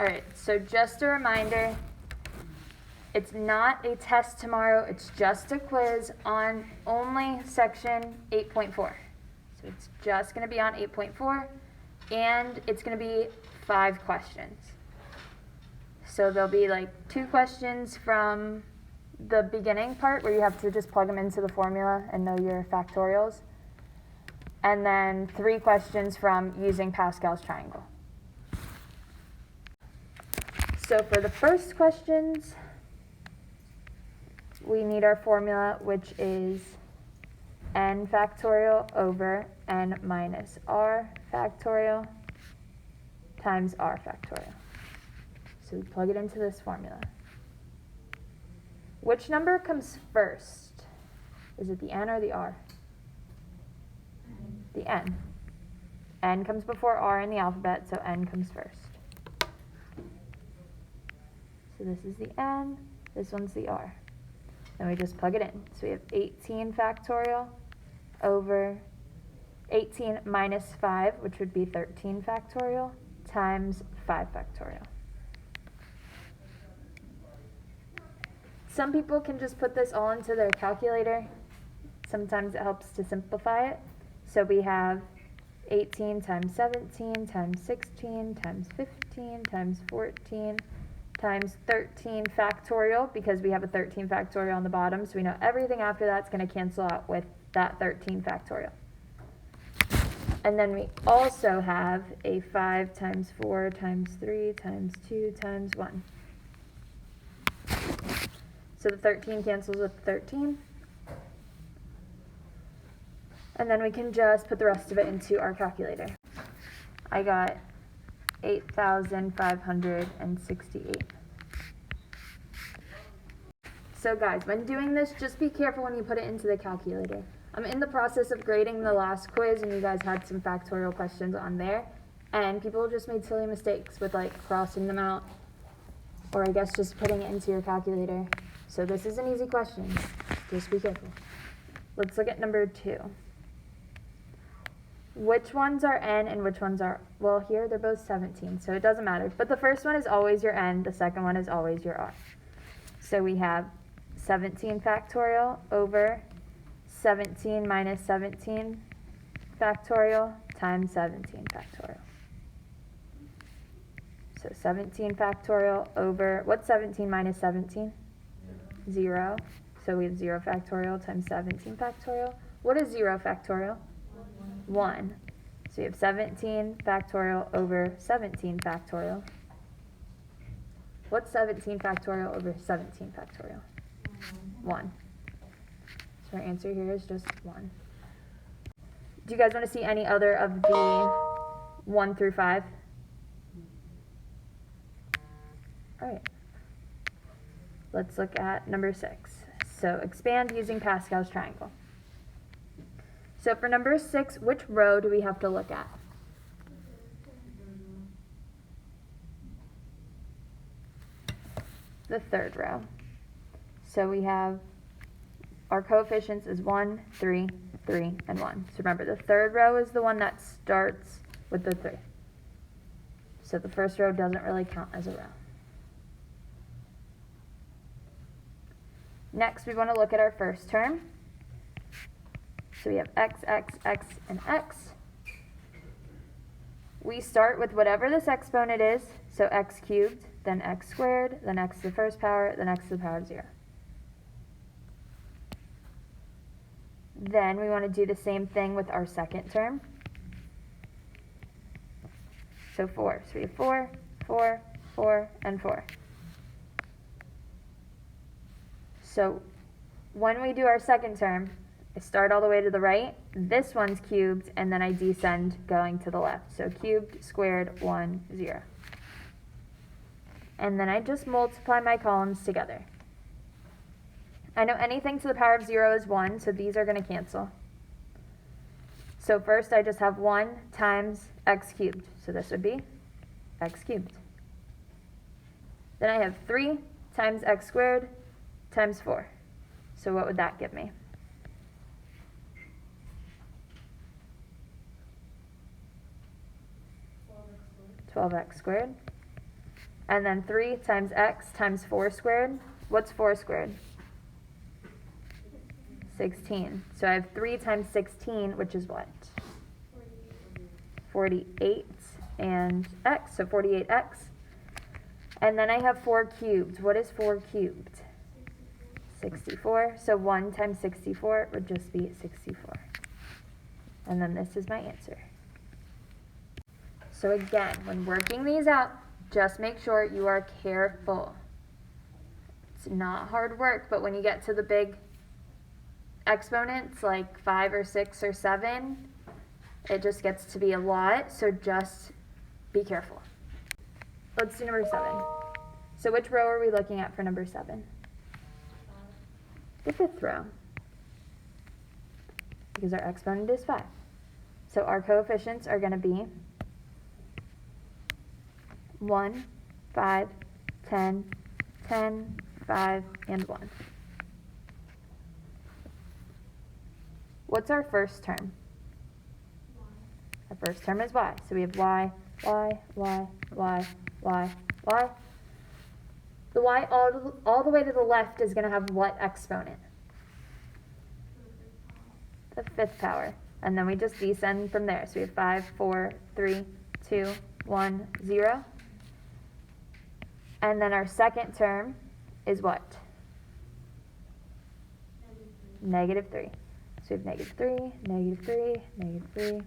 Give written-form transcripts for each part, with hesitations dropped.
Alright, so just a reminder, it's not a test tomorrow, it's just a quiz on only section 8.4. So it's just going to be on 8.4, and it's going to be 5 questions. So there'll be like 2 questions from the beginning part where you have to just plug them into the formula and know your factorials. And then 3 questions from using Pascal's triangle. So for the first questions, we need our formula, which is n factorial over n minus r factorial times r factorial. So we plug it into this formula. Which number comes first? Is it the n or the r? The n. N comes before r in the alphabet, so n comes first. So this is the n, this one's the r. Then we just plug it in. So we have 18 factorial over 18 minus 5, which would be 13 factorial, times 5 factorial. Some people can just put this all into their calculator. Sometimes it helps to simplify it. So we have 18 times 17 times 16 times 15 times 14 times 13 factorial, because we have a 13 factorial on the bottom, so we know everything after that's going to cancel out with that 13 factorial. And then we also have a 5 times 4 times 3 times 2 times 1. So the 13 cancels with 13. And then we can just put the rest of it into our calculator. I got 8,568. So guys, when doing this, just be careful when you put it into the calculator. I'm in the process of grading the last quiz, and you guys had some factorial questions on there, and people just made silly mistakes with like crossing them out, or I guess just putting it into your calculator. So this is an easy question. Just be careful. Let's look at number 2. Which ones are n and which ones are, well, here they're both 17, so it doesn't matter. But the first one is always your n, the second one is always your r. So we have 17 factorial over 17 minus 17 factorial times 17 factorial. So 17 factorial over, what's 17 minus 17? 0. So we have 0 factorial times 17 factorial. What is 0 factorial? 1. So we have 17 factorial over 17 factorial. What's 17 factorial over 17 factorial? 1. So our answer here is just 1. Do you guys want to see any other of the 1 through 5? Alright. Let's look at number 6. So expand using Pascal's triangle. So for number 6, which row do we have to look at? The third row. So we have our coefficients is 1, 3, 3, and 1. So remember, the third row is the one that starts with the 3. So the first row doesn't really count as a row. Next, we want to look at our first term. So we have x, x, x, and x. We start with whatever this exponent is, so x cubed, then x squared, then x to the first power, then x to the power of 0. Then we want to do the same thing with our second term. So 4. So we have 4, 4, 4, and 4. So when we do our second term, I start all the way to the right. This one's cubed, and then I descend going to the left. So cubed, squared, 1, 0. And then I just multiply my columns together. I know anything to the power of 0 is 1, so these are going to cancel. So first I just have 1 times x cubed. So this would be x cubed. Then I have 3 times x squared times 4. So what would that give me? 12x squared. And then 3 times x times 4 squared. What's 4 squared? 16. So I have 3 times 16, which is what? 48 and x, so 48x. And then I have 4 cubed. What is 4 cubed? 64. So 1 times 64 would just be 64. And then this is my answer. So again, when working these out, just make sure you are careful. It's not hard work, but when you get to the big exponents like 5 or 6 or 7, it just gets to be a lot, so just be careful. Let's do number 7. So which row are we looking at for number 7? The 5th row, because our exponent is 5. So our coefficients are going to be 1, 5, 10, 10, 5, and 1. What's our first term? Our first term is y. So we have y, y, y, y, y, y. The y all the way to the left is going to have what exponent? The 5th power. And then we just descend from there. So we have 5, 4, 3, 2, 1, 0. And then our second term is what? Negative 3. So we have negative 3, negative 3, negative 3.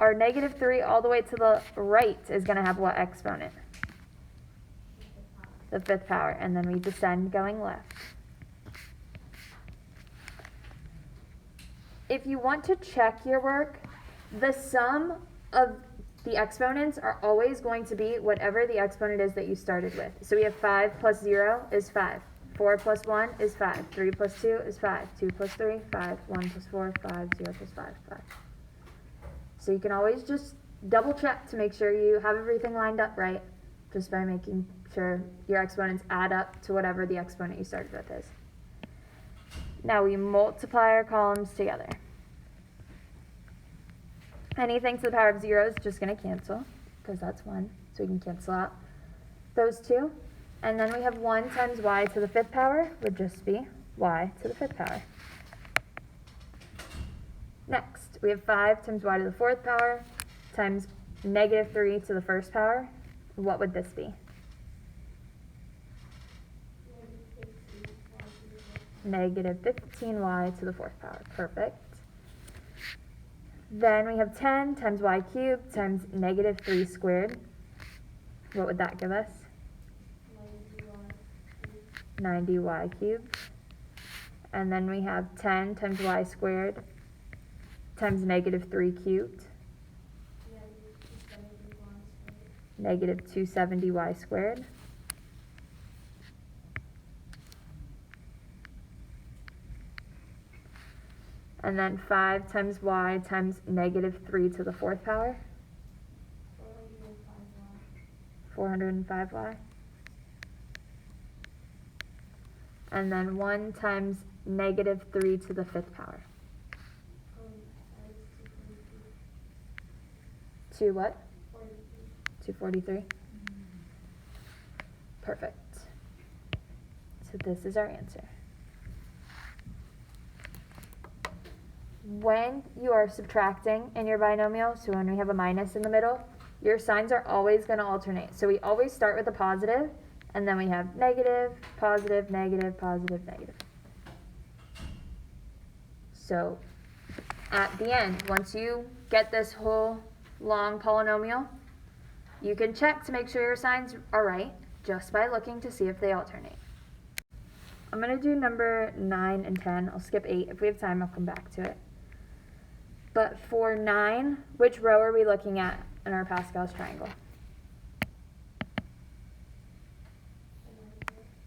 Our negative 3 all the way to the right is going to have what exponent? The 5th power. And then we descend going left. If you want to check your work, the sum of the exponents are always going to be whatever the exponent is that you started with. So we have 5 plus 0 is 5. 4 plus 1 is 5. 3 plus 2 is 5. 2 plus 3, 5. 1 plus 4, 5. 0 plus 5, 5. So you can always just double check to make sure you have everything lined up right, just by making sure your exponents add up to whatever the exponent you started with is. Now we multiply our columns together. Anything to the power of 0 is just going to cancel, because that's 1, so we can cancel out those 2. And then we have 1 times y to the 5th power would just be y to the 5th power. Next, we have 5 times y to the 4th power times negative 3 to the 1st power. What would this be? Negative 15y to the 4th power. Perfect. Then we have 10 times y cubed times negative 3 squared. What would that give us? 90y cubed. And then we have 10 times y squared times negative 3 cubed. Negative 270y squared. And then 5 times y times negative 3 to the 4th power. 405y. And then 1 times negative 3 to the 5th power. 2 what? 243. Perfect. So this is our answer. When you are subtracting in your binomial, so when we have a minus in the middle, your signs are always going to alternate. So we always start with a positive, and then we have negative, positive, negative, positive, negative. So at the end, once you get this whole long polynomial, you can check to make sure your signs are right just by looking to see if they alternate. I'm going to do number 9 and 10. I'll skip 8. If we have time, I'll come back to it. But for 9, which row are we looking at in our Pascal's triangle?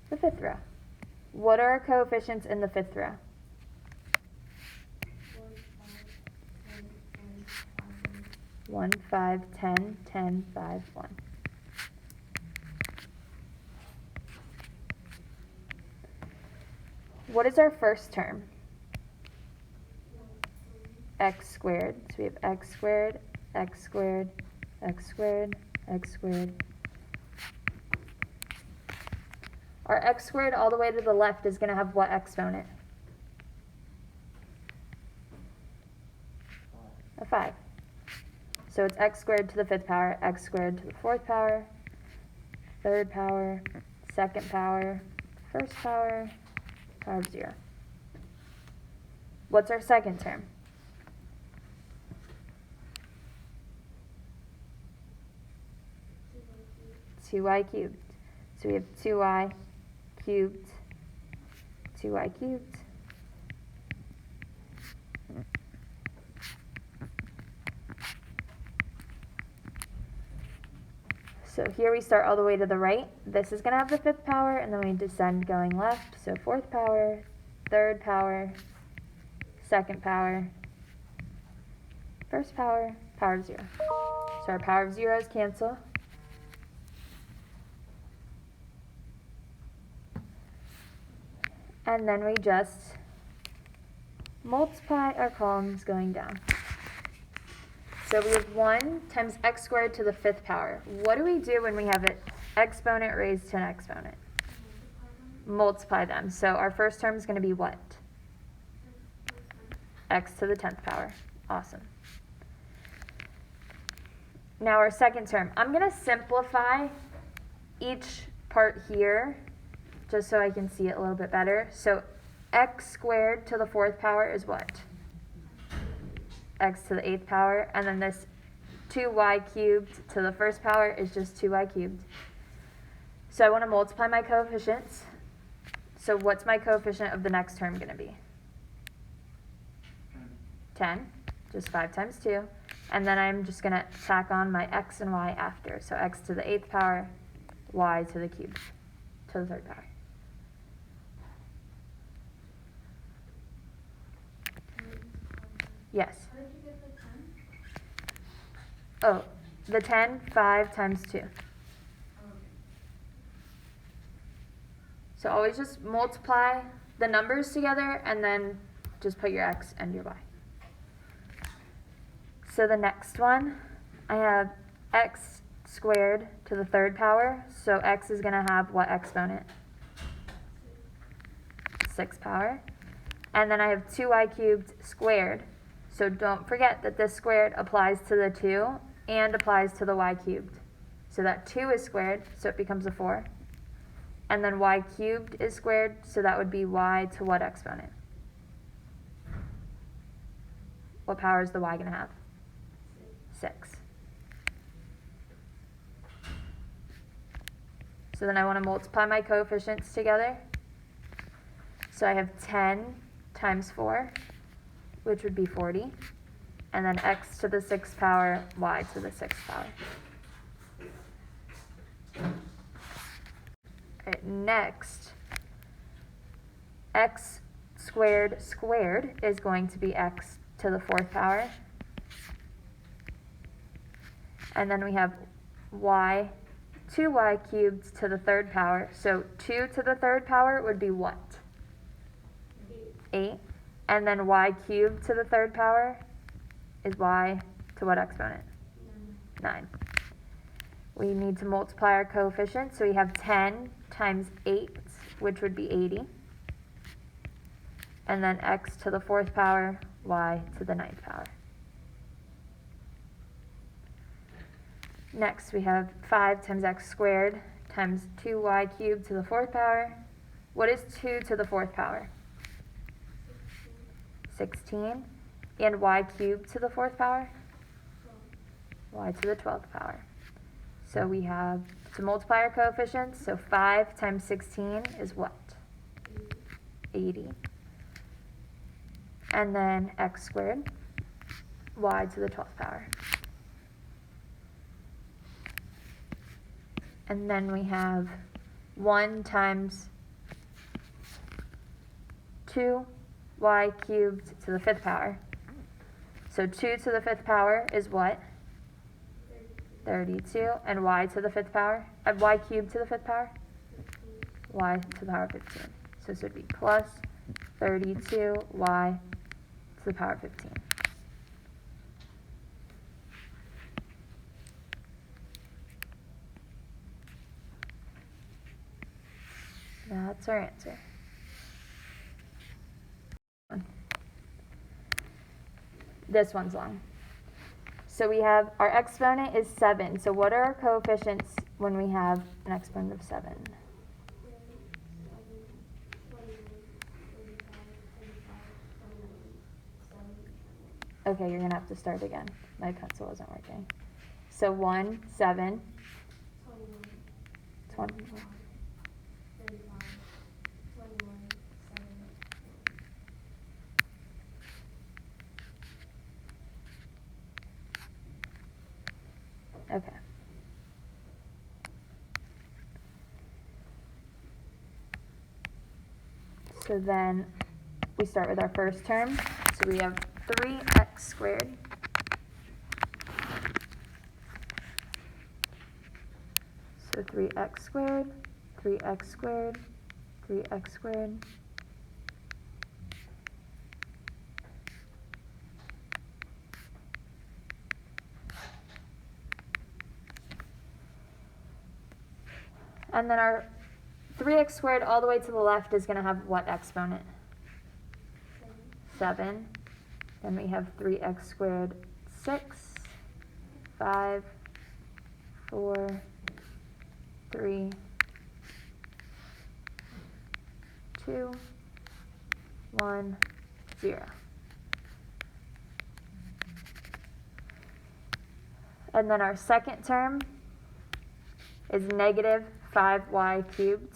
The 5th row. What are our coefficients in the 5th row? 1, 5, 10, 10, 5, 1. What is our first term? x squared. So we have x squared, x squared, x squared, x squared. Our x squared all the way to the left is going to have what exponent? A 5. So it's x squared to the 5th power, x squared to the 4th power, 3rd power, 2nd power, 1st power, power of 0. What's our second term? Two y cubed. So we have 2y cubed, 2y cubed. So here we start all the way to the right. This is going to have the 5th power, and then we descend going left. So 4th power, 3rd power, 2nd power, 1st power, power of 0. So our power of 0's cancel. And then we just multiply our columns going down. So we have 1 times x squared to the 5th power. What do we do when we have an exponent raised to an exponent? Multiply them. So our first term is going to be what? X to the 10th power. Awesome. Now our second term. I'm going to simplify each part here just so I can see it a little bit better. So x squared to the 4th power is what? X to the 8th power. And then this 2y cubed to the 1st power is just 2y cubed. So I want to multiply my coefficients. So what's my coefficient of the next term going to be? 10. Just 5 times 2. And then I'm just going to tack on my x and y after. So x to the 8th power, y to the cube, to the 3rd power. Yes. How did you get the 10? Oh, the 10, 5 times 2. Oh, okay. So always just multiply the numbers together and then just put your x and your y. So the next one, I have x squared to the 3rd power. So x is going to have what exponent? 6th power. And then I have 2y cubed squared. So don't forget that this squared applies to the 2 and applies to the y cubed. So that 2 is squared, so it becomes a 4. And then y cubed is squared, so that would be y to what exponent? What power is the y going to have? 6. So then I want to multiply my coefficients together. So I have 10 times 4, which would be 40. And then x to the 6th power, y to the 6th power. Right, next, x squared squared is going to be x to the 4th power. And then we have y, 2y cubed to the 3rd power. So 2 to the 3rd power would be what? 8. And then y cubed to the 3rd power is y to what exponent? 9. We need to multiply our coefficients. So we have 10 times 8, which would be 80. And then x to the 4th power, y to the 9th power. Next, we have 5 times x squared times 2y cubed to the 4th power. What is 2 to the 4th power? 16. And y cubed to the 4th power? Y to the 12th power. So we have to multiply our coefficients. So 5 times 16 is what? 80. And then x squared, y to the 12th power. And then we have 1 times 2y cubed to the 5th power. So 2 to the 5th power is what? 32. And y to the 5th power? Y cubed to the 5th power? Y to the power of 15. So this would be plus 32y to the power of 15. That's our answer. This one's long. So we have our exponent is 7. So what are our coefficients when we have an exponent of 7? 7, Okay, you're going to have to start again. My pencil wasn't working. So 1, 7, 20. 35, 21, 7. Okay. So then we start with our first term. So we have 3x squared. So 3x squared, 3x squared, 3x squared. And then our 3x squared all the way to the left is going to have what exponent? 7. Then we have 3x squared, 6, 5, 4, 3, 2, 1, 0. And then our second term is negative 5y cubed.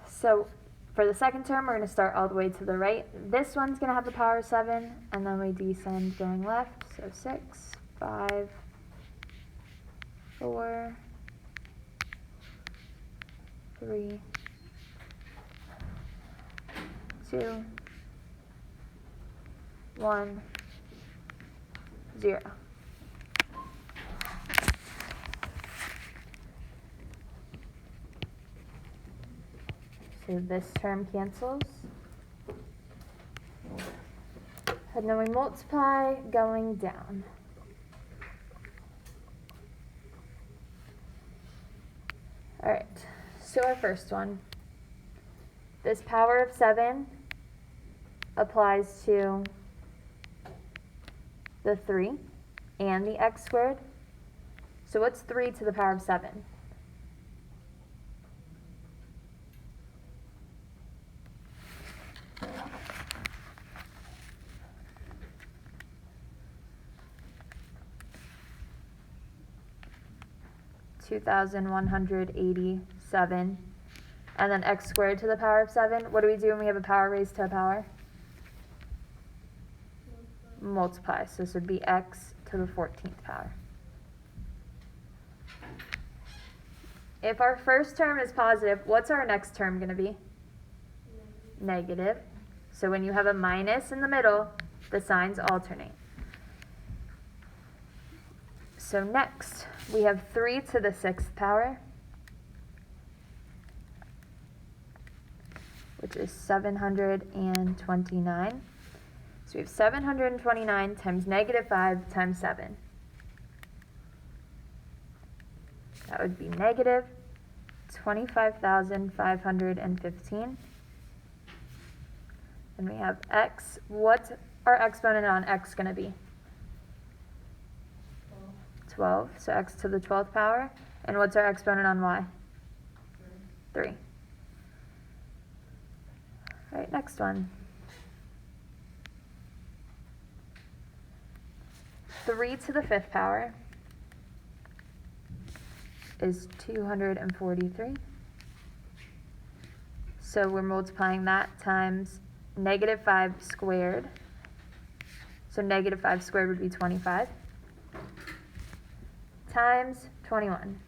So for the second term, we're going to start all the way to the right. This one's going to have the power of 7, and then we descend going left. So 6, 5, 4, 3, 2, 1, 0. So this term cancels. And then we multiply going down. Alright, so our first one. This power of 7 applies to the 3 and the x squared. So what's 3 to the power of 7? (2,187), and then x squared to the power of 7. What do we do when we have a power raised to a power? Multiply. So this would be x to the 14th power. If our first term is positive, what's our next term going to be? Negative. So when you have a minus in the middle, the signs alternate. So next, we have 3 to the 6th power, which is 729. So we have 729 times negative 5 times 7. That would be negative 25,515. And we have x. What's our exponent on x going to be? 12. So x to the 12th power. And what's our exponent on y? 3. All right, next one. 3 to the 5th power is 243. So we're multiplying that times negative 5 squared. So negative 5 squared would be 25. Times 21.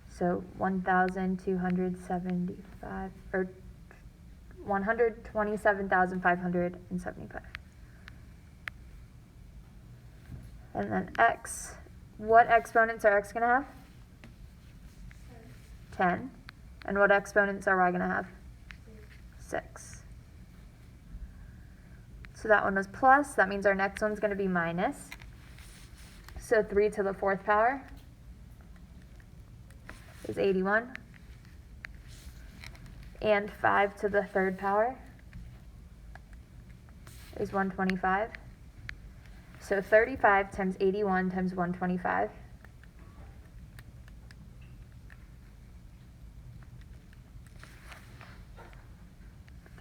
So 1,275, or 127,575. And then x, what exponents are x going to have? 10. And what exponents are y going to have? 6. So that one was plus. That means our next one's going to be minus. So 3 to the 4th power is 81. And 5 to the 3rd power is 125. So 35 times 81 times 125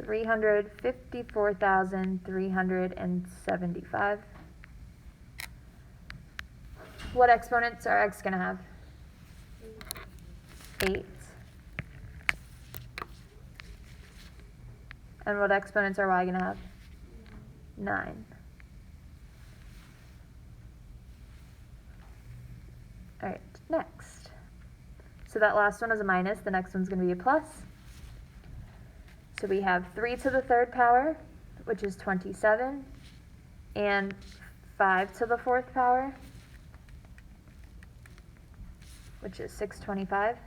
$354,375. What exponents are x going to have? 8. And what exponents are y going to have? 9. All right, next. So that last one is a minus. The next one's going to be a plus. So we have 3 to the 3rd power, which is 27, and 5 to the 4th power, which is 625.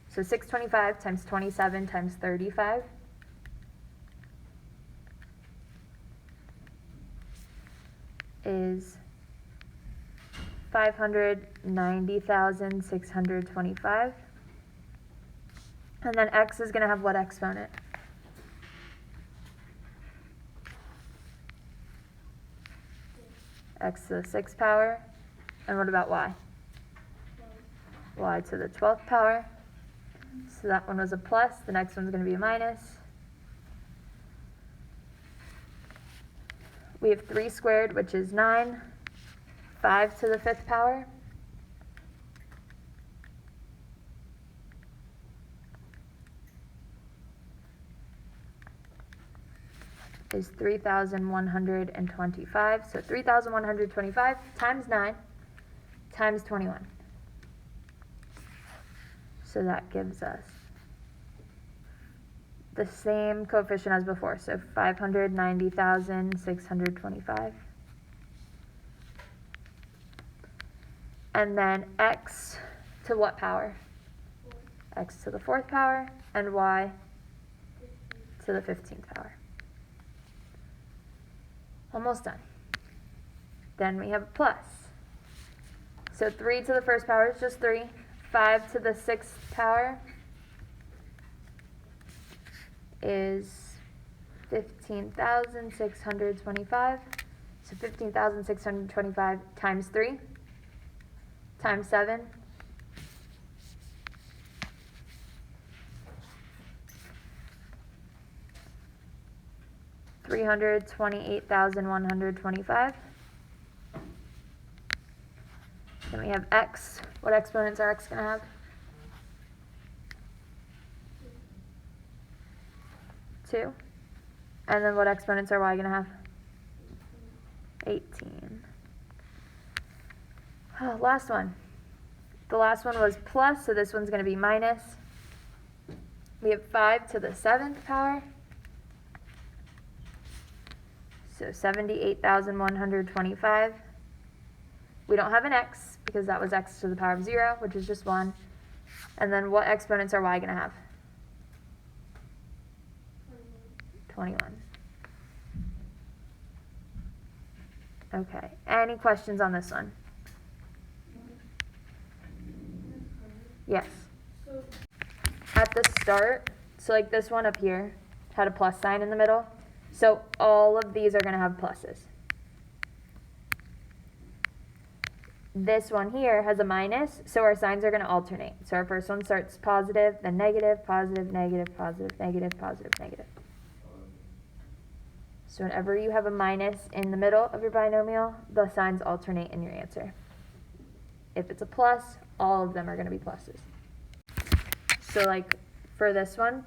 So 625 times 27 times 35 is 590,625. And then x is going to have what exponent? X to the 6th power. And what about y? Y to the 12th power. So that one was a plus. The next one's going to be a minus. We have 3 squared, which is 9. 5 to the 5th power is 3,125. So 3,125 times 9 times 21. So that gives us the same coefficient as before, so 590,625. And then x to what power? X to the 4th power, and y to the 15th power. Almost done. Then we have a plus. So 3 to the 1st power is just 3. 5 to the 6th power is 15,625. So 15,625 times 3 times 7 $328,125. Then we have x. What exponents are x going to have? 2. And then what exponents are y going to have? 18. Oh, last one. The last one was plus, so this one's going to be minus. We have 5 to the 7th power. So 78,125. We don't have an x because that was x to the power of 0, which is just 1. And then what exponents are y going to have? 21. Okay, any questions on this one? Yes. So, At the start, so like this one up here had a plus sign in the middle. So all of these are going to have pluses. This one here has a minus, so our signs are going to alternate. So our first one starts positive, then negative, positive, negative, positive, negative, positive, negative. So whenever you have a minus in the middle of your binomial, the signs alternate in your answer. If it's a plus, all of them are going to be pluses. So like for this one,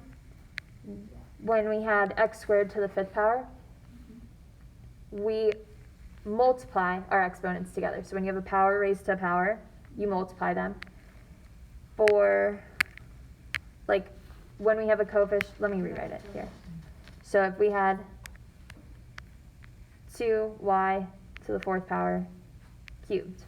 when we had x squared to the 5th power, we multiply our exponents together. So when you have a power raised to a power, you multiply them. For, like, when we have a coefficient, let me rewrite it here. So if we had 2y to the 4th power cubed.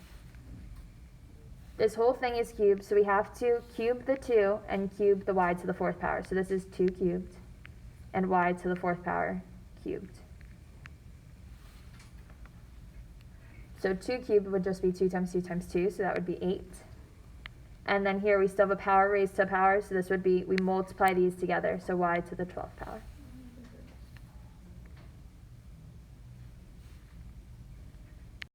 This whole thing is cubed, so we have to cube the 2 and cube the y to the 4th power. So this is 2 cubed and y to the 4th power cubed. So 2 cubed would just be 2 times 2 times 2, so that would be 8. And then here we still have a power raised to a power, so this would be, we multiply these together, so y to the 12th power.